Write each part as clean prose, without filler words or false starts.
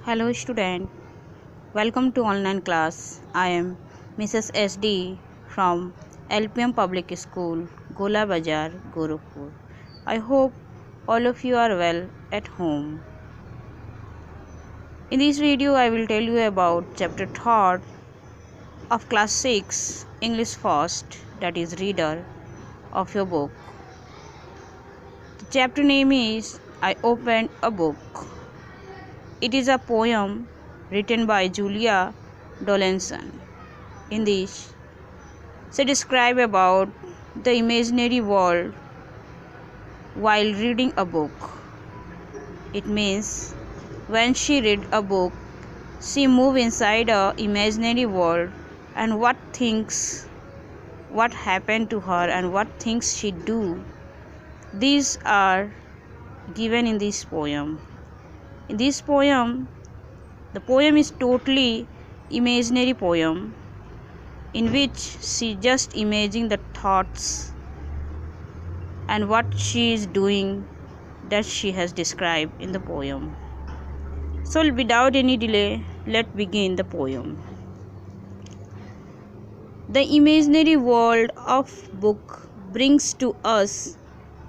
Hello student, welcome to online class. I am Mrs. SD from LPM Public School, Gola Bazar, Gorakhpur. I hope all of you are well at home. In this video I will tell you about chapter 3rd of class 6 English First, that is reader of your book. The chapter name is I Opened a Book. It is a poem written by Julia Donaldson. In this, she describes about the imaginary world while reading a book. It means when she read a book, she moves inside a imaginary world and what happened to her and what things she do. These are given in this poem. In this poem, the poem is totally imaginary poem in which she just imagining the thoughts and what she is doing that she has described in the poem. So without any delay, let's begin the poem. The imaginary world of book brings to us,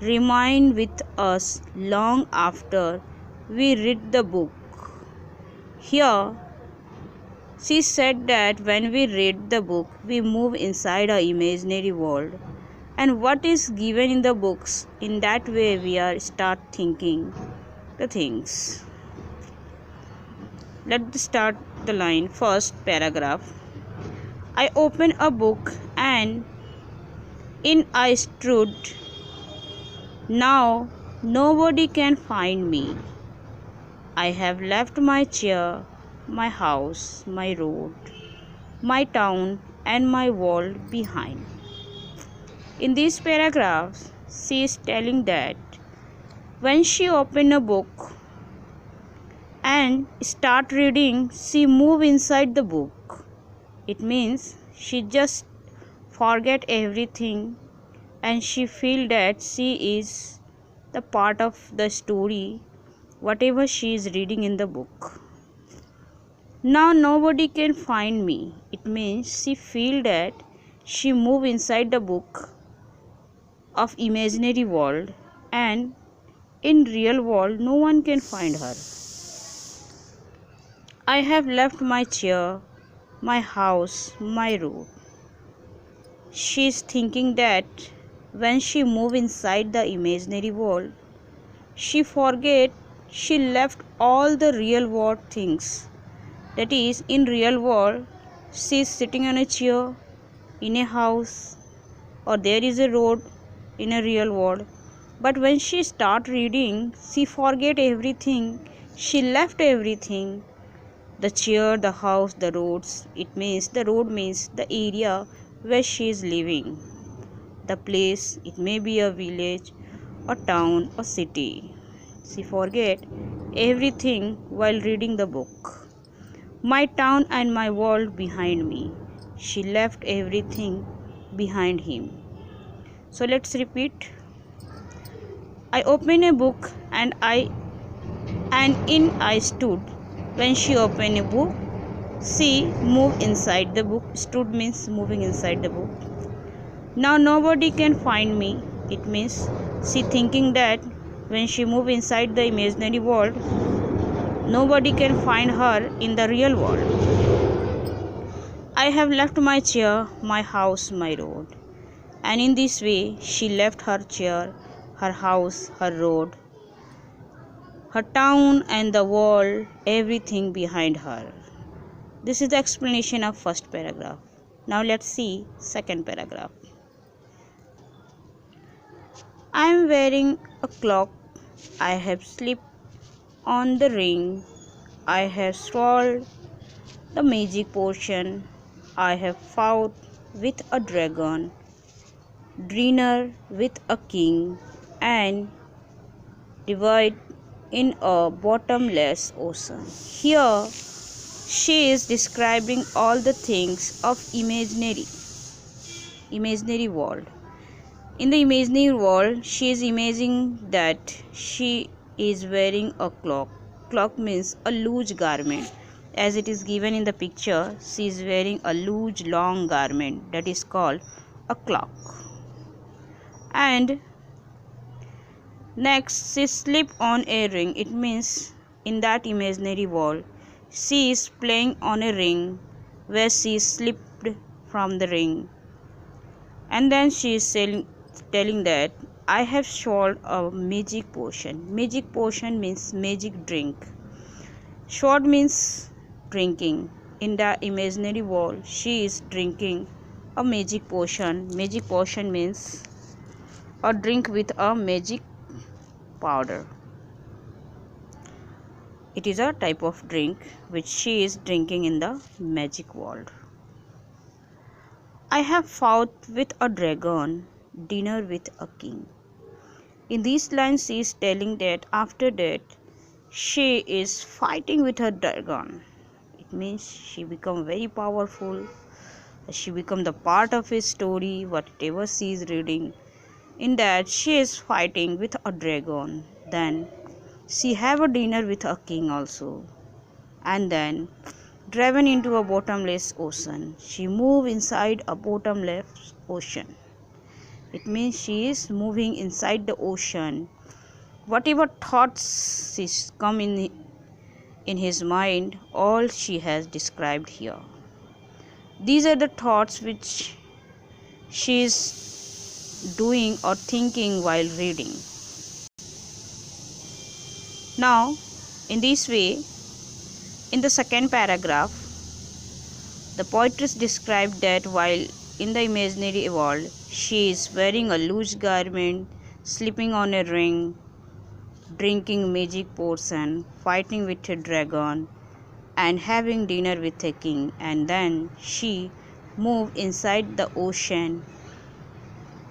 remain with us long after we read the book. Here, she said that when we read the book, we move inside our imaginary world. And what is given in the books, in that way we are start thinking the things. Let's start the line. First paragraph. I opened a book and in I stood. Now nobody can find me. I have left my chair, my house, my road, my town and my world behind. In this paragraph, she is telling that when she opened a book and start reading, she move inside the book. It means she just forget everything and she feel that she is the part of the story, whatever she is reading in the book. Now nobody can find me. It means she feel that she move inside the book of imaginary world and in real world no one can find her. I have left my chair, my house, my road. She is thinking that when she move inside the imaginary world, she forget she left all the real world things. That is, in real world, she is sitting on a chair in a house or there is a road in a real world. But when she start reading, she forget everything. She left everything. The chair, the house, the roads. It means the road means the area where she is living. The place, it may be a village, a town, or city. She forget everything while reading the book. My town and my world behind me. She left everything behind him. So let's repeat. I opened a book and in I stood. When she opened a book, she moved inside the book. Stood means moving inside the book. Now nobody can find me. It means she thinking that when she move inside the imaginary world, nobody can find her in the real world. I have left my chair, my house, my road. And in this way, she left her chair, her house, her road, her town and the world, everything behind her. This is the explanation of first paragraph. Now let's see second paragraph. I am wearing a clock. I have slipped on the ring. I have swallowed the magic potion. I have fought with a dragon, dinner with a king, and divide in a bottomless ocean. Here she is describing all the things of imaginary world. In the imaginary world, she is imagining that she is wearing a clock. cloak means a loose garment. As it is given in the picture, she is wearing a loose long garment that is called a cloak. And next, she slipped on a ring. It means in that imaginary world, she is playing on a ring where she slipped from the ring. And then she is telling that I have swallowed a magic potion. Magic potion means magic drink. Sword means drinking. In the imaginary world, she is drinking a magic potion. Magic potion means a drink with a magic powder. It is a type of drink which she is drinking in the magic world. I have fought with a dragon, dinner with a king. In these lines, she is telling that after that, she is fighting with her dragon. It means she become very powerful. She become the part of his story, whatever she is reading. In that, she is fighting with a dragon. Then she have a dinner with a king also. And then driven into a bottomless ocean. She move inside a bottomless ocean. It means she is moving inside the ocean. Whatever thoughts come in his mind, all she has described here. These are the thoughts which she is doing or thinking while reading. Now, in this way, in the second paragraph, the poetess described that while in the imaginary world, she is wearing a loose garment, sleeping on a ring, drinking magic potion, fighting with a dragon, and having dinner with a king. And then she moved inside the ocean.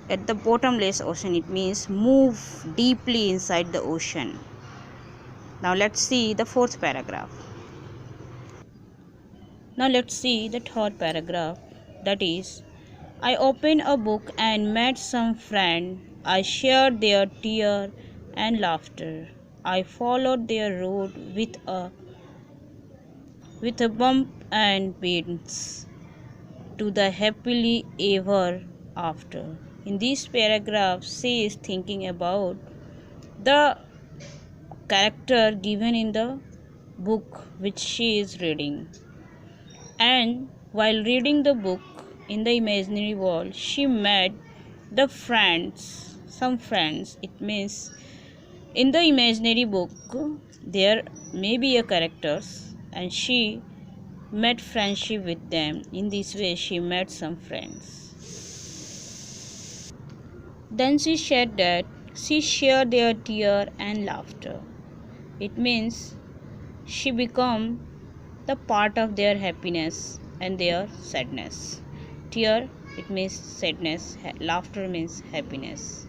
At the bottomless ocean, it means move deeply inside the ocean. Now let's see the fourth paragraph. Now let's see the third paragraph. That is, I opened a book and met some friend. I shared their tear and laughter. I followed their road with a bump and bends to the happily ever after. In this paragraph, she is thinking about the character given in the book which she is reading. And while reading the book in the imaginary world, she met some friends. It means in the imaginary book, there may be a characters, and she met friendship with them. In this way, she met some friends. Then she said that she shared their tear and laughter. It means she become the part of their happiness and their sadness. Tear, it means sadness. Laughter means happiness.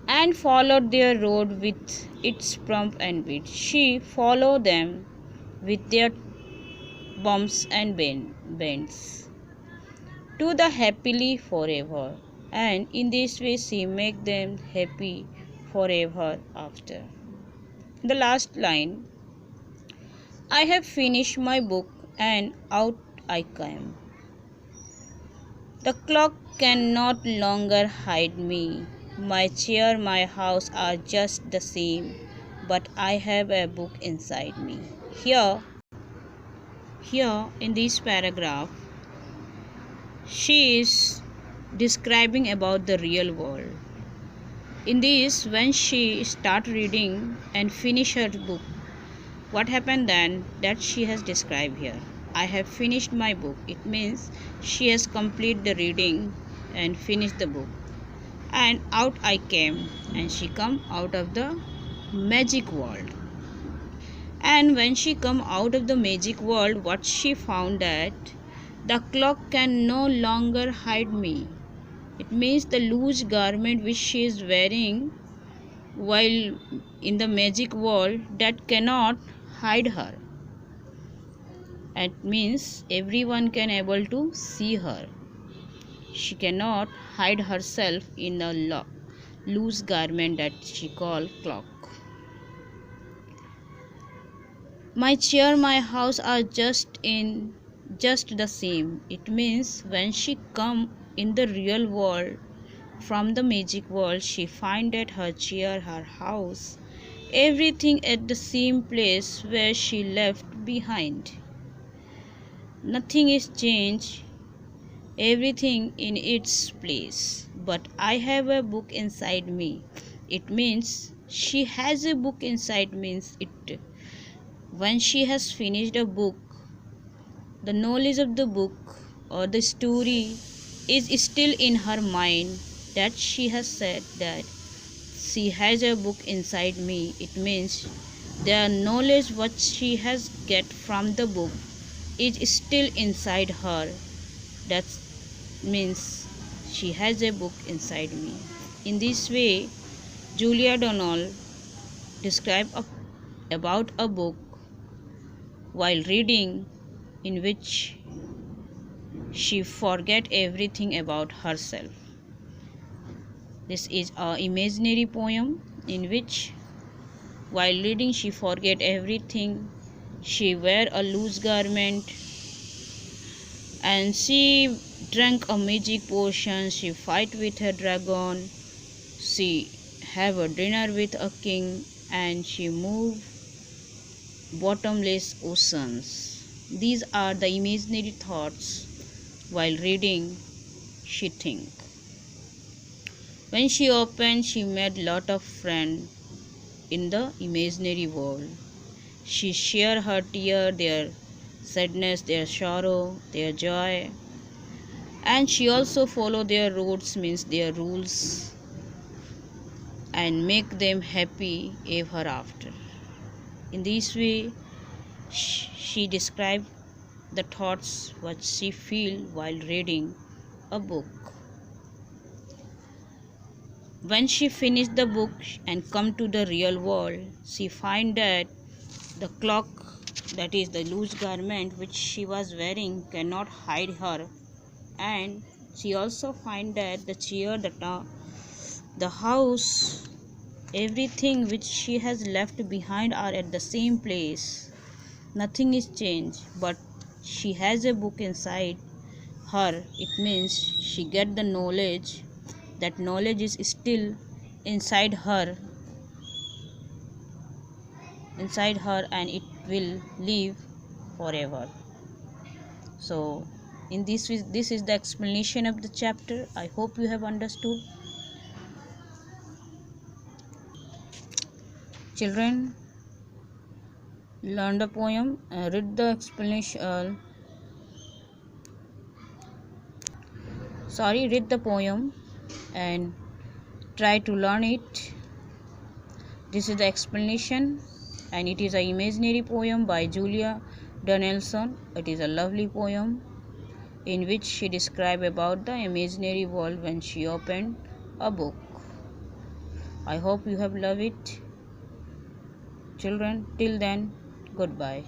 And followed their road with its bump and beat. She followed them with their bumps and bends to the happily forever. And in this way, she make them happy forever after. The last line, I have finished my book and out I came. The clock can not longer hide me. My chair, my house are just the same, but I have a book inside me. Here in this paragraph, she is describing about the real world. In this, when she start reading and finish her book, what happened then, that she has described here. I have finished my book. It means she has completed the reading and finished the book. And out I came, and she come out of the magic world. And when she come out of the magic world, what she found that the clock can no longer hide me. It means the loose garment which she is wearing while in the magic world, that cannot hide her. It means everyone can able to see her. She cannot hide herself in a loose garment that she call cloak. My chair, my house are just the same. It means when she come in the real world from the magic world, she find that her chair, her house, everything at the same place where she left behind. Nothing is changed, everything in its place. But I have a book inside me. It means she has a book inside means it. When she has finished a book, the knowledge of the book or the story is still in her mind, that she has said that she has a book inside me. It means the knowledge what she has get from the book is still inside her. That means she has a book inside me. In this way, Julia Donald described about a book while reading in which she forget everything about herself. This is an imaginary poem in which while reading she forget everything. She wear a loose garment and she drank a magic potion. She fight with a dragon. She have a dinner with a king and she move bottomless oceans. These are the imaginary thoughts while reading she think. When she opened, she made lot of friends in the imaginary world. She shared her tear, their sadness, their sorrow, their joy, and she also follow their roads means their rules and make them happy ever after. In this way, she described the thoughts what she feel while reading a book. When she finished the book and come to the real world, she find that the cloak, that is the loose garment which she was wearing, cannot hide her, and she also find that the chair, the house, everything which she has left behind are at the same place. Nothing is changed, but she has a book inside her. It means she get the knowledge. That knowledge is still inside her, and it will live forever. So in this is the explanation of the chapter. I hope you have understood. Children, learn the poem, read the explanation, read the poem and try to learn it. This is the explanation, and it is an imaginary poem by Julia Donaldson. It is a lovely poem in which she described about the imaginary world when she opened a book. I hope you have loved it. Children, till then, goodbye.